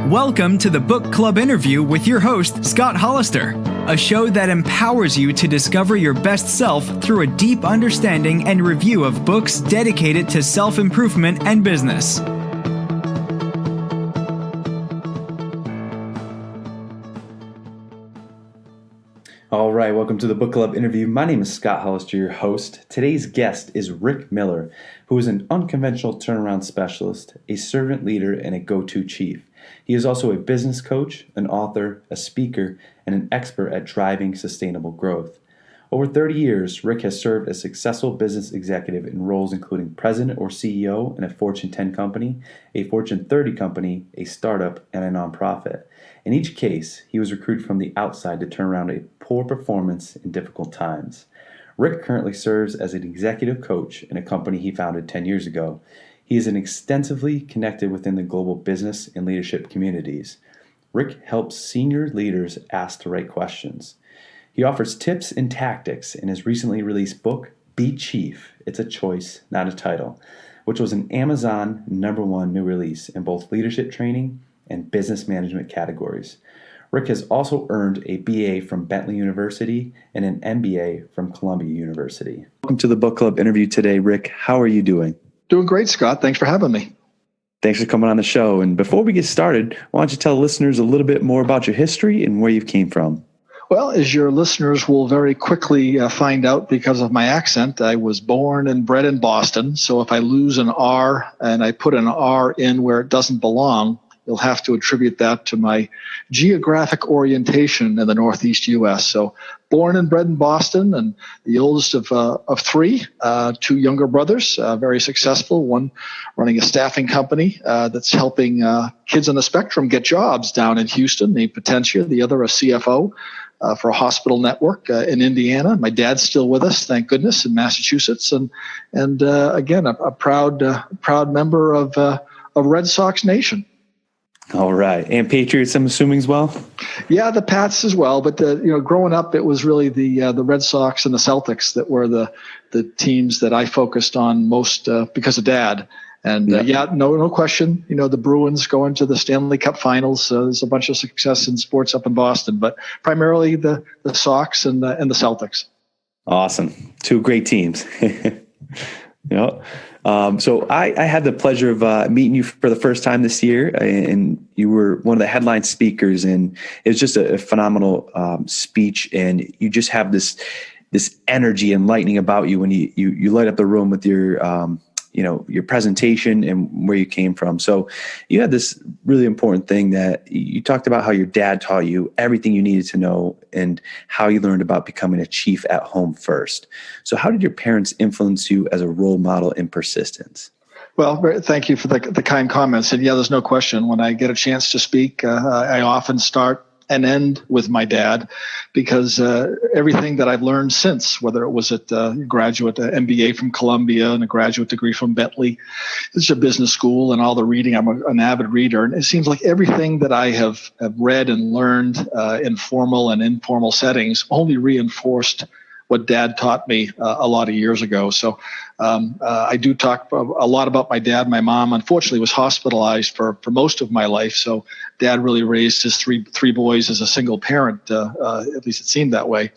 Welcome to the Book Club interview with your host, Scott Hollister, a show that empowers you to discover your best self through a deep understanding and review of books dedicated to self-improvement and business. All right, welcome to the Book Club interview. My name is Scott Hollister, your host. Today's guest is Rick Miller, who is an unconventional turnaround specialist, a servant leader, and a go-to chief. He is also a business coach, an author, a speaker, and an expert at driving sustainable growth. Over 30 years, Rick has served as a successful business executive in roles including president or CEO in a Fortune 10 company, a Fortune 30 company, a startup, and a nonprofit. In each case, he was recruited from the outside to turn around a poor performance in difficult times. Rick currently serves as an executive coach in a company he founded 10 years ago. He is extensively connected within the global business and leadership communities. Rick helps senior leaders ask the right questions. He offers tips and tactics in his recently released book, Be Chief. It's a choice, not a title, which was an Amazon #1 new release in both leadership training and business management categories. Rick has also earned a BA from Bentley University and an MBA from Columbia University. Welcome to the Book Club interview today, Rick. How are you doing? Doing great, Scott. Thanks for having me. Thanks for coming on the show. And before we get started, why don't you tell listeners a little bit more about your history and where you came from? Well, as your listeners will very quickly find out because of my accent, I was born and bred in Boston. So if I lose an R and I put an R in where it doesn't belong, you'll have to attribute that to my geographic orientation in the Northeast U.S. So born and bred in Boston, and the oldest of three, two younger brothers, very successful, one running a staffing company that's helping kids on the spectrum get jobs down in Houston, named Potentia, the other a CFO for a hospital network in Indiana. My dad's still with us, thank goodness, in Massachusetts, and again, a proud member of Red Sox Nation. All right. And Patriots, I'm assuming, as well? Yeah, the Pats as well. But growing up, it was really the Red Sox and the Celtics that were the teams that I focused on most because of Dad. And no question. The Bruins going to the Stanley Cup Finals. There's a bunch of success in sports up in Boston, but primarily the Sox and the Celtics. Awesome. Two great teams. So I had the pleasure of meeting you for the first time this year, and you were one of the headline speakers, and it was just a phenomenal speech, and you just have this energy and lightning about you when you light up the room with your presentation and where you came from. So you had this really important thing that you talked about how your dad taught you everything you needed to know and how you learned about becoming a chief at home first. So how did your parents influence you as a role model in persistence? Well, thank you for the kind comments. And yeah, there's no question. When I get a chance to speak, I often start and end with my dad, because everything that I've learned since, whether it was at graduate MBA from Columbia and a graduate degree from Bentley, it's a business school, and all the reading, I'm an avid reader, and it seems like everything that I have read and learned in formal and informal settings only reinforced what Dad taught me a lot of years ago. So I do talk a lot about my dad. My mom, unfortunately, was hospitalized for most of my life. So Dad really raised his three boys as a single parent. At least it seemed that way.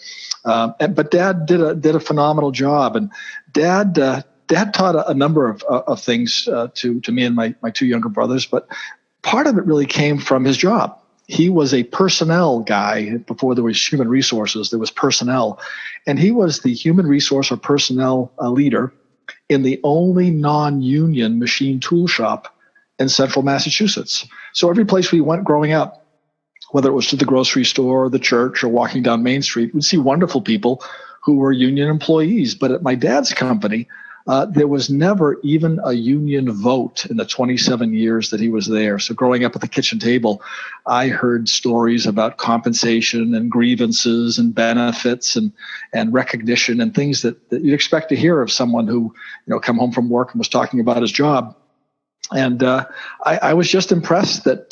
But Dad did a phenomenal job. And Dad taught a number of things to me and my two younger brothers. But part of it really came from his job. He was a personnel guy. Before there was human resources, there was personnel. And he was the human resource or personnel leader in the only non-union machine tool shop in central Massachusetts. So every place we went growing up, whether it was to the grocery store or the church or walking down Main Street, we'd see wonderful people who were union employees. But at my dad's company, there was never even a union vote in the 27 years that he was there. So growing up at the kitchen table, I heard stories about compensation and grievances and benefits and recognition and things that you'd expect to hear of someone who, come home from work and was talking about his job. And I was just impressed that,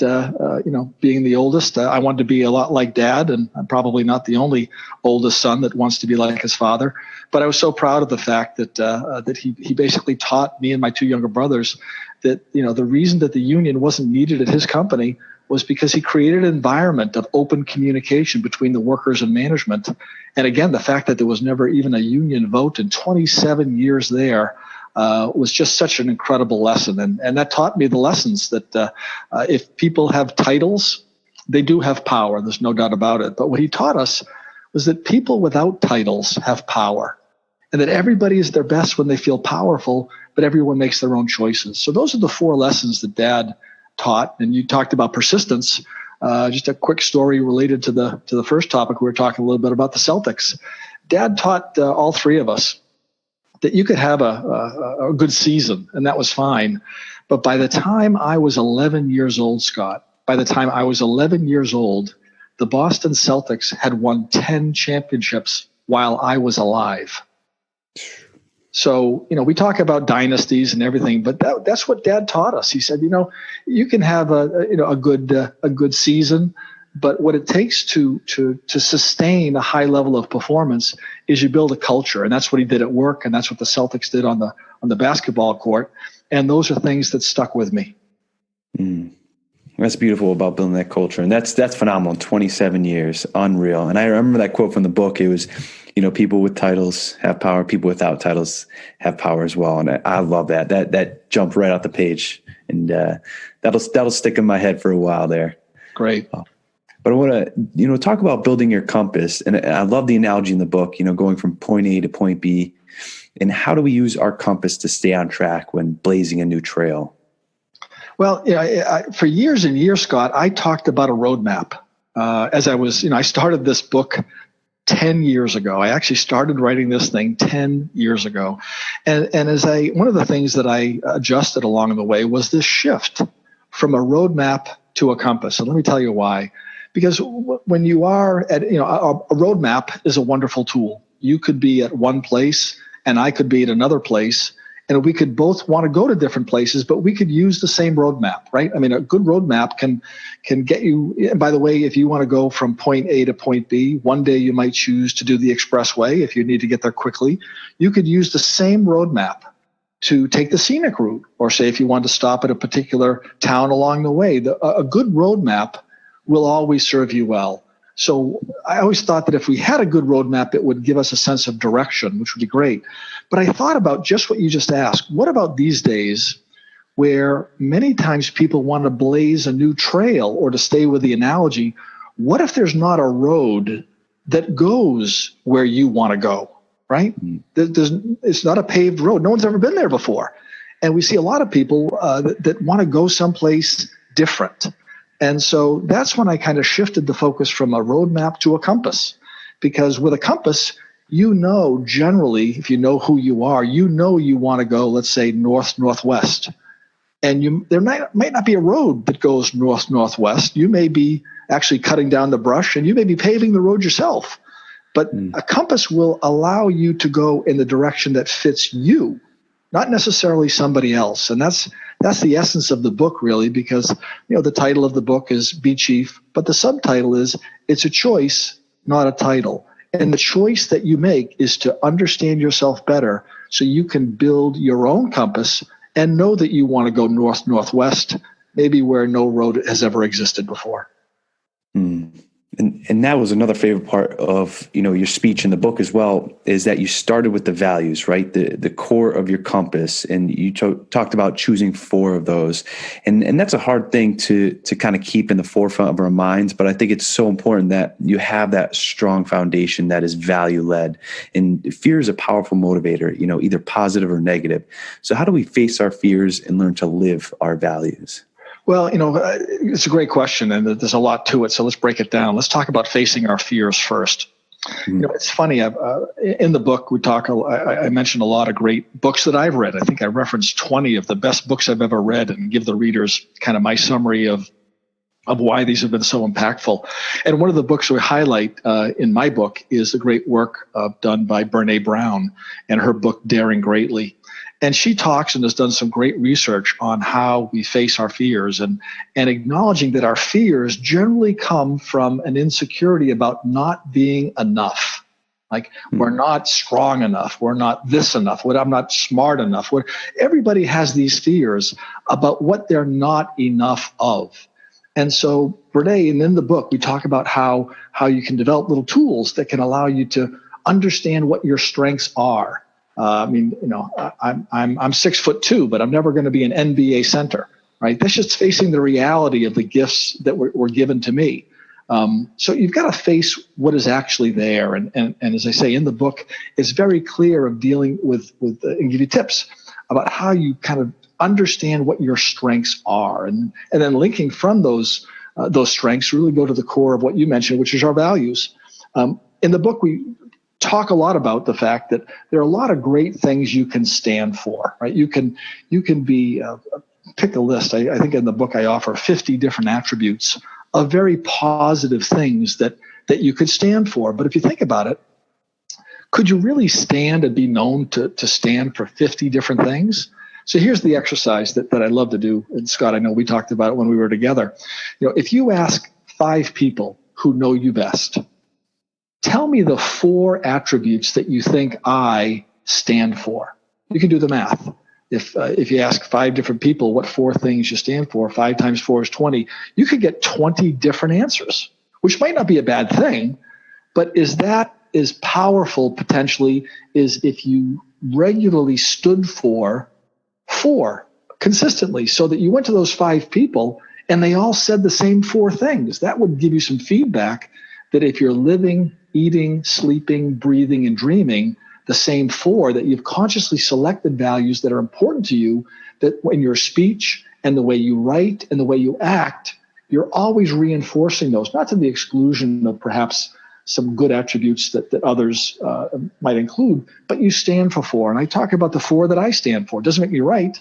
being the oldest, I wanted to be a lot like Dad, and I'm probably not the only oldest son that wants to be like his father. But I was so proud of the fact that he basically taught me and my two younger brothers that, the reason that the union wasn't needed at his company was because he created an environment of open communication between the workers and management. And again, the fact that there was never even a union vote in 27 years there was just such an incredible lesson. And that taught me the lessons that if people have titles, they do have power. There's no doubt about it. But what he taught us was that people without titles have power, and that everybody is their best when they feel powerful, but everyone makes their own choices. So those are the four lessons that Dad taught. And you talked about persistence. Just a quick story related to the first topic. We were talking a little bit about the Celtics. Dad taught all three of us that you could have a good season, and that was fine. But by the time I was 11 years old, Scott, the Boston Celtics had won 10 championships while I was alive. So, we talk about dynasties and everything, but that's what Dad taught us. He said, you can have a good season, but what it takes to sustain a high level of performance is you build a culture, and that's what he did at work, and that's what the Celtics did on the basketball court, and those are things that stuck with me. That's beautiful about building that culture, and that's phenomenal. 27 years, unreal. And I remember that quote from the book. It was, people with titles have power, people without titles have power as well. And I love that. That jumped right out the page, and that'll stick in my head for a while there. Great. But I want to, talk about building your compass. And I love the analogy in the book, going from point A to point B. And how do we use our compass to stay on track when blazing a new trail? Well, for years and years, Scott, I talked about a roadmap. As I was, I started this book 10 years ago. I actually started writing this thing 10 years ago. And one of the things that I adjusted along the way was this shift from a roadmap to a compass. And let me tell you why. Because when you are at, a roadmap is a wonderful tool. You could be at one place and I could be at another place, and we could both want to go to different places, but we could use the same roadmap, right? I mean, a good roadmap can get you, and by the way, if you want to go from point A to point B, one day you might choose to do the expressway if you need to get there quickly. You could use the same roadmap to take the scenic route, or say if you want to stop at a particular town along the way. A good roadmap will always serve you well. So I always thought that if we had a good roadmap, it would give us a sense of direction, which would be great. But I thought about just what you just asked. What about these days where many times people want to blaze a new trail, or to stay with the analogy, what if there's not a road that goes where you want to go, right? It's not a paved road. No one's ever been there before. And we see a lot of people that want to go someplace different. And so that's when I kind of shifted the focus from a roadmap to a compass. Because with a compass, generally, if you know who you are, you want to go, let's say, north-northwest. And there might not be a road that goes north-northwest. You may be actually cutting down the brush, and you may be paving the road yourself. But a compass will allow you to go in the direction that fits you, not necessarily somebody else. And that's the essence of the book, really, because the title of the book is Be Chief, but the subtitle is It's a Choice, Not a Title. And the choice that you make is to understand yourself better so you can build your own compass and know that you want to go north-northwest, maybe where no road has ever existed before. And that was another favorite part of, your speech in the book as well, is that you started with the values, right? The core of your compass. And you talked about choosing 4 of those. And that's a hard thing to kind of keep in the forefront of our minds. But I think it's so important that you have that strong foundation that is value-led. And fear is a powerful motivator, either positive or negative. So how do we face our fears and learn to live our values? Well, it's a great question, and there's a lot to it. So let's break it down. Let's talk about facing our fears first. It's funny. In the book, I mentioned a lot of great books that I've read. I think I referenced 20 of the best books I've ever read, and give the readers kind of my summary of why these have been so impactful. And one of the books we highlight in my book is the great work done by Brené Brown and her book, Daring Greatly. And she talks and has done some great research on how we face our fears and acknowledging that our fears generally come from an insecurity about not being enough. Like we're not strong enough. We're not this enough. I'm not smart enough. Everybody has these fears about what they're not enough of. And so, Brene, and in the book, we talk about how you can develop little tools that can allow you to understand what your strengths are. I'm 6'2", but I'm never going to be an NBA center, right? That's just facing the reality of the gifts that were given to me. So you've got to face what is actually there. And as I say in the book, it's very clear of dealing with and give you tips about how you kind of understand what your strengths are. And then linking from those strengths really go to the core of what you mentioned, which is our values. In the book, we talk a lot about the fact that there are a lot of great things you can stand for, right? You can be, pick a list. I think in the book I offer 50 different attributes of very positive things that you could stand for. But if you think about it, could you really stand and be known to stand for 50 different things? So here's the exercise that I love to do. And Scott, I know we talked about it when we were together. If you ask 5 people who know you best, tell me the 4 attributes that you think I stand for. You can do the math. If you ask 5 different people what 4 things you stand for, 5 times 4 is 20, you could get 20 different answers, which might not be a bad thing, but is that as powerful potentially is if you regularly stood for 4 consistently so that you went to those 5 people and they all said the same 4 things. That would give you some feedback that if you're living, eating, sleeping, breathing, and dreaming the same 4, that you've consciously selected values that are important to you, that in your speech and the way you write and the way you act, you're always reinforcing those, not to the exclusion of perhaps some good attributes that others might include, but you stand for 4. And I talk about the 4 that I stand for. It doesn't make me right,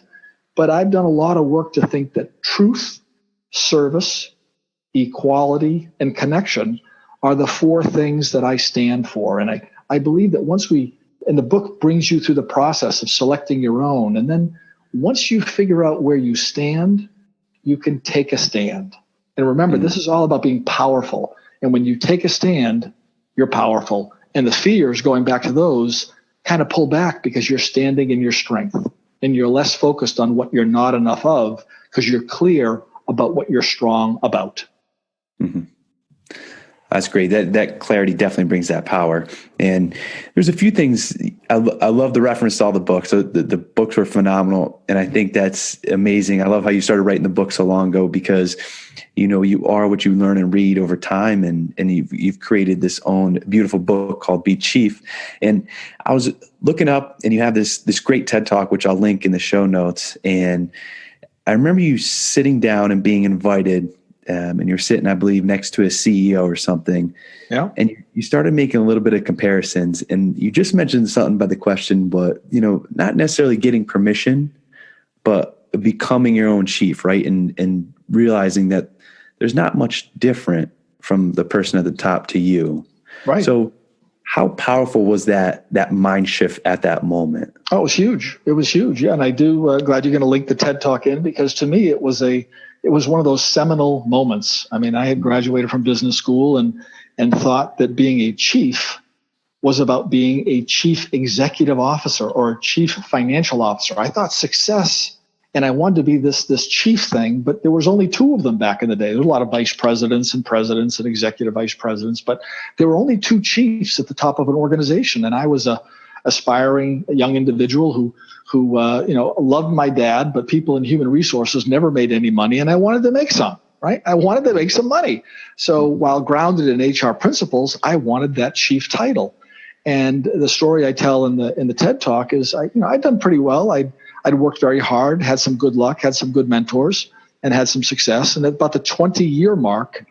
but I've done a lot of work to think that truth, service, equality, and connection are the 4 things that I stand for. And I believe that and the book brings you through the process of selecting your own. And then once you figure out where you stand, you can take a stand. And remember, this is all about being powerful. And when you take a stand, you're powerful. And the fears, going back to those, kind of pull back because you're standing in your strength. And you're less focused on what you're not enough of because you're clear about what you're strong about. Mm-hmm. That's great. That clarity definitely brings that power. And there's a few things. I love the reference to all the books. So the books were phenomenal. And I think that's amazing. I love how you started writing the book so long ago because, you are what you learn and read over time. And you've created this own beautiful book called Be Chief. And I was looking up and you have this great TED Talk, which I'll link in the show notes. And I remember you sitting down and being invited and you're sitting, I believe, next to a CEO or something. Yeah. And you started making a little bit of comparisons. And you just mentioned something about the question, but, not necessarily getting permission, but becoming your own chief, right? And realizing that there's not much different from the person at the top to you. Right. So how powerful was that mind shift at that moment? Oh, it was huge. It was huge. Yeah. And I do glad you're going to link the TED Talk in because to me, it was one of those seminal moments. I mean, I had graduated from business school and thought that being a chief was about being a chief executive officer or a chief financial officer. I thought success, and I wanted to be this chief thing, but there was only 2 of them back in the day. There was a lot of vice presidents and presidents and executive vice presidents, but there were only 2 chiefs at the top of an organization. And I was a aspiring young individual who loved my dad, but people in human resources never made any money, and I wanted to make some, right? I wanted to make some money. So while grounded in HR principles, I wanted that chief title. And the story I tell in the TED Talk is I'd done pretty well. I'd worked very hard, had some good luck, had some good mentors, and had some success. And at about the 20-year mark,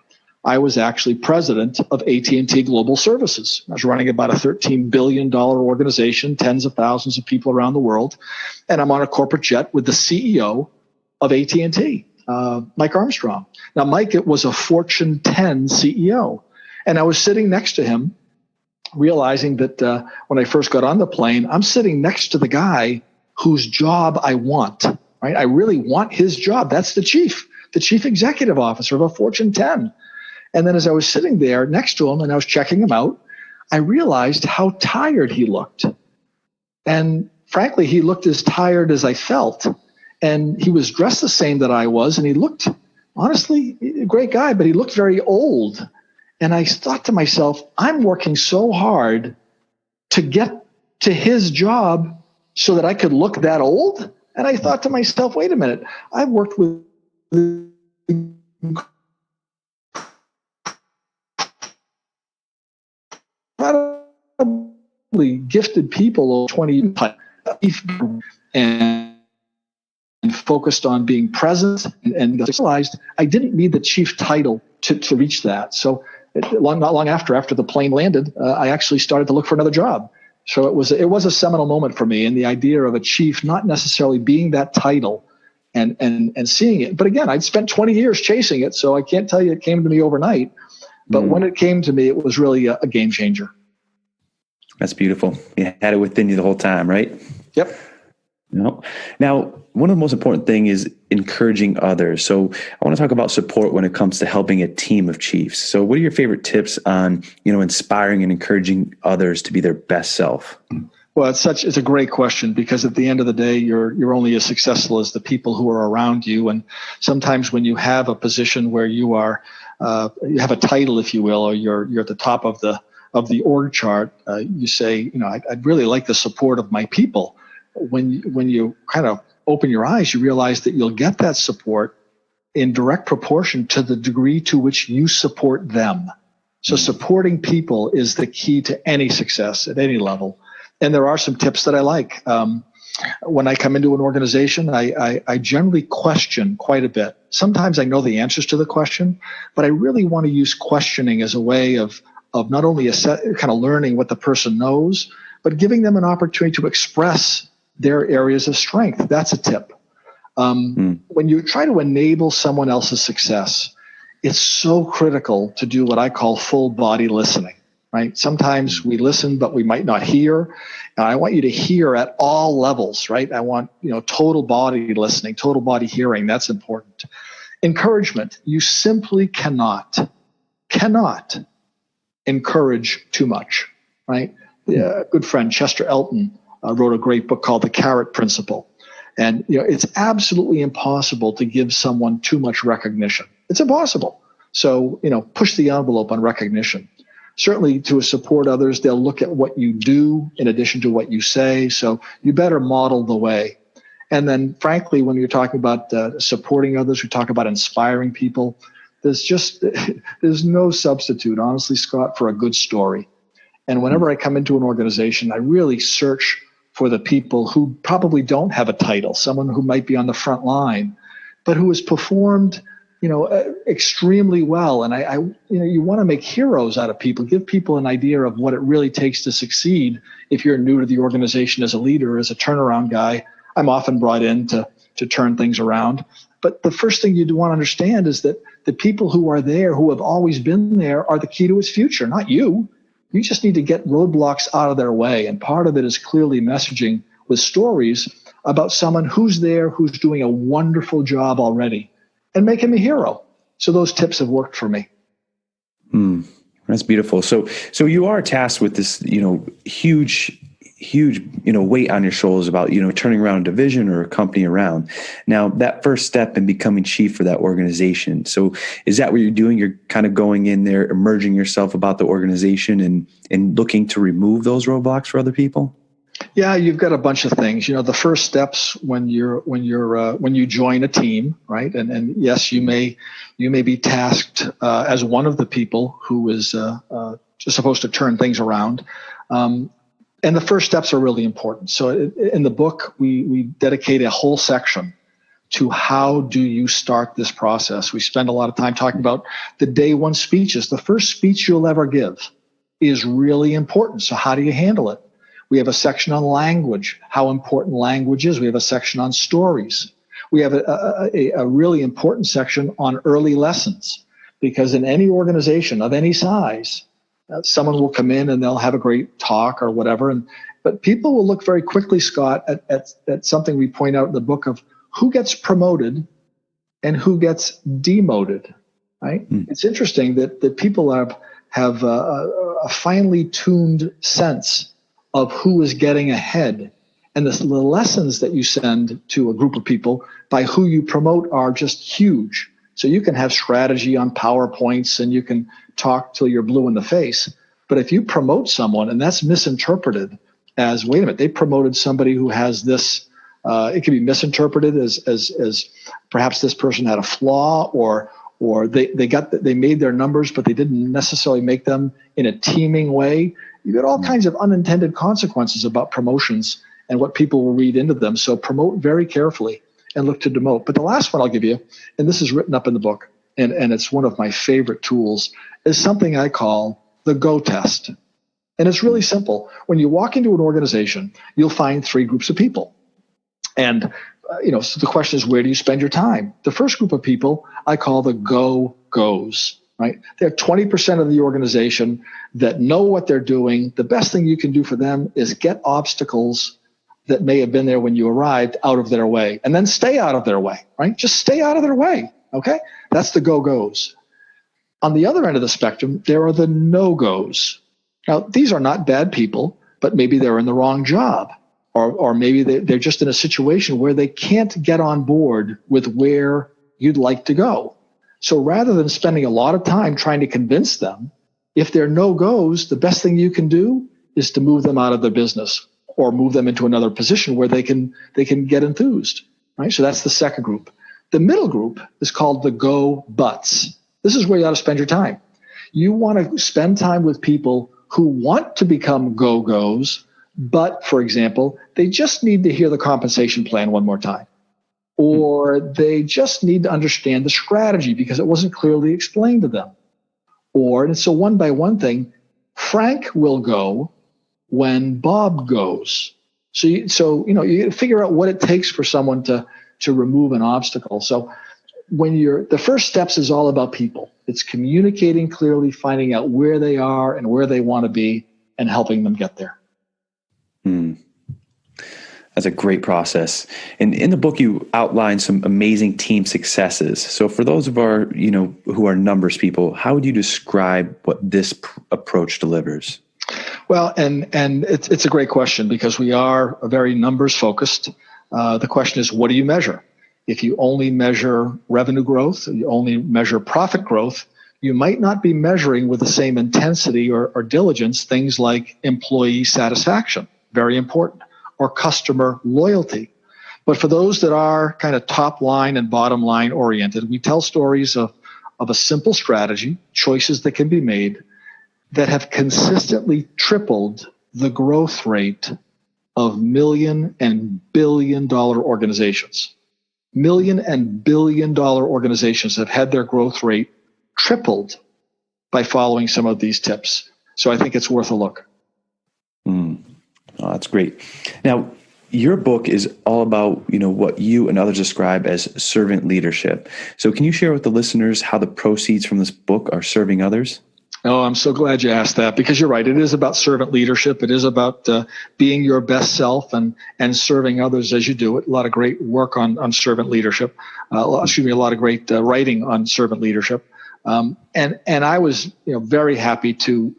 I was actually president of AT&T Global Services. I was running about a $13 billion organization, tens of thousands of people around the world. And I'm on a corporate jet with the CEO of AT&T, Mike Armstrong. Now, Mike, it was a Fortune 10 CEO. And I was sitting next to him, realizing that when I first got on the plane, I'm sitting next to the guy whose job I want, right? I really want his job. That's the chief executive officer of a Fortune 10. And then as I was sitting there next to him and I was checking him out, I realized how tired he looked. And frankly, he looked as tired as I felt. And he was dressed the same that I was. And he looked, honestly, a great guy, but he looked very old. And I thought to myself, I'm working so hard to get to his job so that I could look that old. And I thought to myself, wait a minute, I've worked with incredibly gifted people over 20 years and focused on being present and realized I didn't need the chief title to reach that. So not long after the plane landed, I actually started to look for another job. So it was a seminal moment for me, and the idea of a chief not necessarily being that title and seeing it. But again, I'd spent 20 years chasing it, so I can't tell you it came to me overnight. But when it came to me, it was really a game changer. That's beautiful. You had it within you the whole time, right? Yep. No. Now, one of the most important things is encouraging others. So I want to talk about support when it comes to helping a team of chiefs. So what are your favorite tips on, inspiring and encouraging others to be their best self? Well, it's a great question, because at the end of the day, you're only as successful as the people who are around you. And sometimes when you have a position where you are, you have a title, if you will, or you're at the top of the org chart, you say, I'd really like the support of my people. When you kind of open your eyes, you realize that you'll get that support in direct proportion to the degree to which you support them. So supporting people is the key to any success at any level. And there are some tips that I like. When I come into an organization, I generally question quite a bit. Sometimes I know the answers to the question, but I really want to use questioning as a way of not only kind of learning what the person knows, but giving them an opportunity to express their areas of strength. That's a tip. When you try to enable someone else's success, it's so critical to do what I call full body listening, right? Sometimes we listen, but we might not hear. And I want you to hear at all levels, right? I want, total body listening, total body hearing. That's important. Encouragement. You simply cannot encourage too much, right? A good friend, Chester Elton, wrote a great book called The Carrot Principle. And, it's absolutely impossible to give someone too much recognition. It's impossible. So, push the envelope on recognition. Certainly to support others, they'll look at what you do in addition to what you say. So you better model the way. And then, frankly, when you're talking about supporting others, we talk about inspiring people. There's no substitute, honestly, Scott, for a good story. And whenever I come into an organization, I really search for the people who probably don't have a title, someone who might be on the front line, but who has performed, extremely well. And you want to make heroes out of people, give people an idea of what it really takes to succeed. If you're new to the organization as a leader, as a turnaround guy, I'm often brought in to turn things around. But the first thing you do want to understand is that the people who are there, who have always been there, are the key to its future, not you. You just need to get roadblocks out of their way. And part of it is clearly messaging with stories about someone who's there, who's doing a wonderful job already, and make him a hero. So those tips have worked for me. That's beautiful. So you are tasked with this, huge, weight on your shoulders about, turning around a division or a company around. Now, that first step in becoming chief for that organization. So is that what you're doing? You're kind of going in there, immersing yourself about the organization and looking to remove those roadblocks for other people? Yeah, you've got a bunch of things. The first steps when you join a team, right? And yes, you may be tasked as one of the people who is supposed to turn things around. And the first steps are really important. So in the book, we dedicate a whole section to how do you start this process. We spend a lot of time talking about the day one speeches. The first speech you'll ever give is really important. So how do you handle it? We have a section on language, how important language is. We have a section on stories. We have a really important section on early lessons, because in any organization of any size, someone will come in and they'll have a great talk or whatever, But people will look very quickly, Scott, at something we point out in the book of who gets promoted and who gets demoted, right? It's interesting that people have a finely tuned sense of who is getting ahead. And the lessons that you send to a group of people by who you promote are just huge. So you can have strategy on PowerPoints and you can talk till you're blue in the face. But if you promote someone and that's misinterpreted as, wait a minute, they promoted somebody who has this, it can be misinterpreted as perhaps this person had a flaw or they made their numbers, but they didn't necessarily make them in a teaming way. You get all kinds of unintended consequences about promotions and what people will read into them. So promote very carefully and look to demote. But the last one I'll give you, and this is written up in the book, and it's one of my favorite tools, is something I call the GO test. And it's really simple. When you walk into an organization, you'll find 3 groups of people. And so the question is, where do you spend your time? The first group of people I call the go-goes, right? They're 20% of the organization that know what they're doing. The best thing you can do for them is get obstacles that may have been there when you arrived out of their way, and then stay out of their way, right? Just stay out of their way, okay? That's the go-goes. On the other end of the spectrum, there are the no-goes. Now, these are not bad people, but maybe they're in the wrong job, or maybe they're just in a situation where they can't get on board with where you'd like to go. So rather than spending a lot of time trying to convince them, if they're no-goes, the best thing you can do is to move them out of their business or move them into another position where they can get enthused, right? So that's the second group. The middle group is called the go-buts. This is where you ought to spend your time. You want to spend time with people who want to become go-goes, but, for example, they just need to hear the compensation plan one more time. Or they just need to understand the strategy because it wasn't clearly explained to them. Or, and it's a one-by-one thing, Frank will go when Bob goes. So you figure out what it takes for someone to remove an obstacle. So the first steps is all about people. It's communicating clearly, finding out where they are and where they want to be, and helping them get there. That's a great process. And in the book, you outline some amazing team successes. So for those of our, who are numbers people, how would you describe what this approach delivers? Well, and it's a great question because we are very numbers focused. The question is, what do you measure? If you only measure revenue growth, you only measure profit growth, you might not be measuring with the same intensity or diligence things like employee satisfaction, very important, or customer loyalty. But for those that are kind of top line and bottom line oriented, we tell stories of a simple strategy, choices that can be made that have consistently tripled the growth rate of million and billion dollar organizations. Million and billion dollar organizations have had their growth rate tripled by following some of these tips. So I think it's worth a look. Oh, that's great. Now, your book is all about, what you and others describe as servant leadership. So can you share with the listeners how the proceeds from this book are serving others? Oh, I'm so glad you asked that because you're right. It is about servant leadership. It is about being your best self and serving others as you do it. A lot of great work on servant leadership. A lot of great writing on servant leadership. And I was very happy to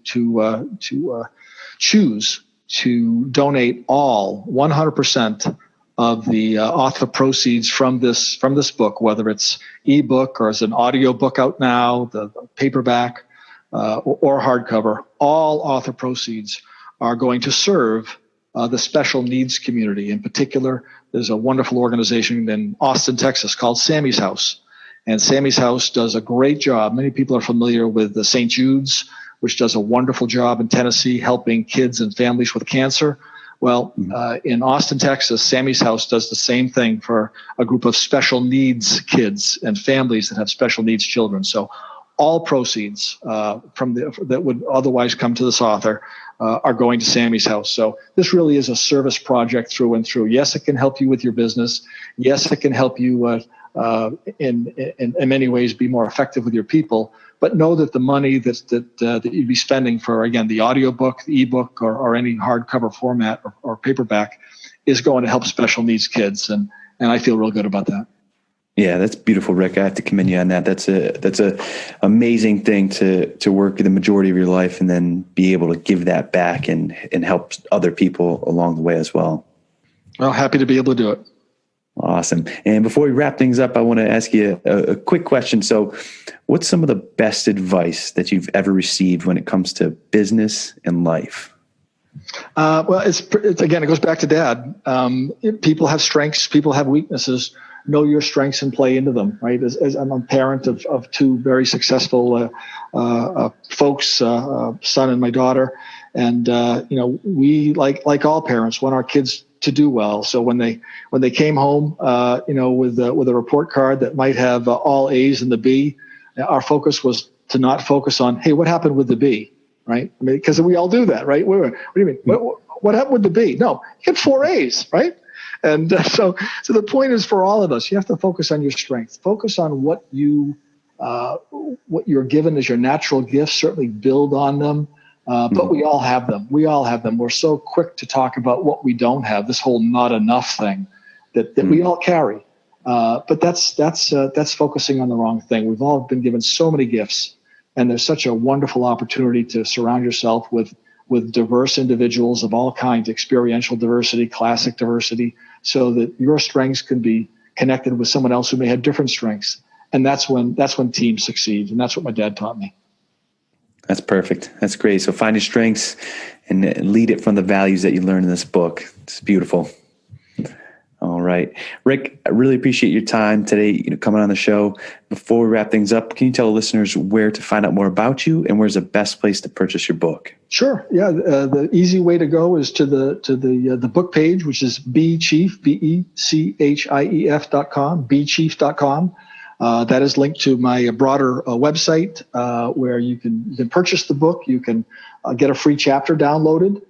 choose to donate all 100% of the author proceeds from this book, whether it's ebook or as an audio book out now, the paperback. Or hardcover, all author proceeds are going to serve the special needs community. In particular, there's a wonderful organization in Austin, Texas called Sammy's House. And Sammy's House does a great job. Many people are familiar with the St. Jude's, which does a wonderful job in Tennessee helping kids and families with cancer. Well, in Austin, Texas, Sammy's House does the same thing for a group of special needs kids and families that have special needs children. So all proceeds that would otherwise come to this author are going to Sammy's House. So this really is a service project through and through. Yes, it can help you with your business. Yes, it can help you in many ways be more effective with your people. But know that the money that you'd be spending for, again, the audiobook, the ebook, or any hardcover format or paperback is going to help special needs kids. And I feel real good about that. Yeah, that's beautiful, Rick. I have to commend you on that. That's a amazing thing to work the majority of your life and then be able to give that back and help other people along the way as well. Well, happy to be able to do it. Awesome. And before we wrap things up, I want to ask you a quick question. So what's some of the best advice that you've ever received when it comes to business and life? Well, it's again, it goes back to Dad. People have strengths, people have weaknesses. Know your strengths and play into them, right? As I'm a parent of two very successful folks, son and my daughter. And, we, like all parents, want our kids to do well. So when they came home, with a report card that might have all A's and the B, our focus was to not focus on, hey, what happened with the B, right? I mean, because we all do that, right? What do you mean? What happened with the B? No, you get 4 A's, right? And so the point is, for all of us, you have to focus on your strengths. Focus on what you're given as your natural gifts. Certainly build on them. But we all have them. We're so quick to talk about what we don't have. This whole not enough thing that we all carry. But that's focusing on the wrong thing. We've all been given so many gifts, and there's such a wonderful opportunity to surround yourself with diverse individuals of all kinds, experiential diversity, classic diversity, so that your strengths can be connected with someone else who may have different strengths. And that's when teams succeed. And that's what my dad taught me. That's perfect. That's great. So find your strengths and lead it from the values that you learn in this book. It's beautiful. All right. Rick, I really appreciate your time today, coming on the show. Before we wrap things up, can you tell listeners where to find out more about you and where's the best place to purchase your book? Sure. Yeah. The easy way to go is to the book page, which is bechief, BECHIEF.com, bechief.com. That is linked to my broader website where you can purchase the book. You can get a free chapter downloaded.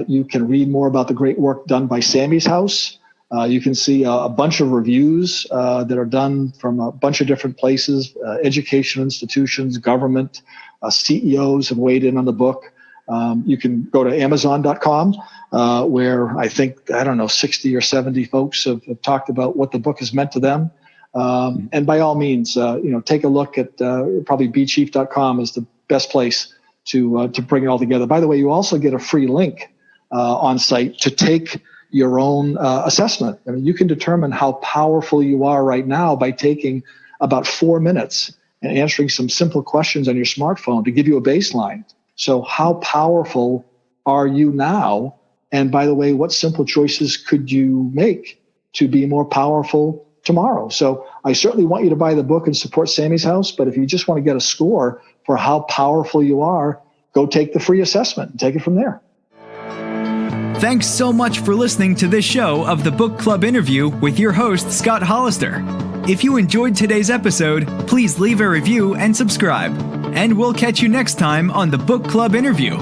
You can read more about the great work done by Sammy's House. You can see a bunch of reviews that are done from a bunch of different places, educational institutions, government, CEOs have weighed in on the book. You can go to Amazon.com where I think, 60 or 70 folks have talked about what the book has meant to them. And by all means, take a look at probably bechief.com is the best place to bring it all together. By the way, you also get a free link on site to take your own assessment. I mean, you can determine how powerful you are right now by taking about 4 minutes and answering some simple questions on your smartphone to give you a baseline. So how powerful are you now? And by the way, what simple choices could you make to be more powerful tomorrow? So I certainly want you to buy the book and support Sammy's House. But if you just want to get a score for how powerful you are, go take the free assessment and take it from there. Thanks so much for listening to this show of the Book Club Interview with your host, Scott Hollister. If you enjoyed today's episode, please leave a review and subscribe. And we'll catch you next time on the Book Club Interview.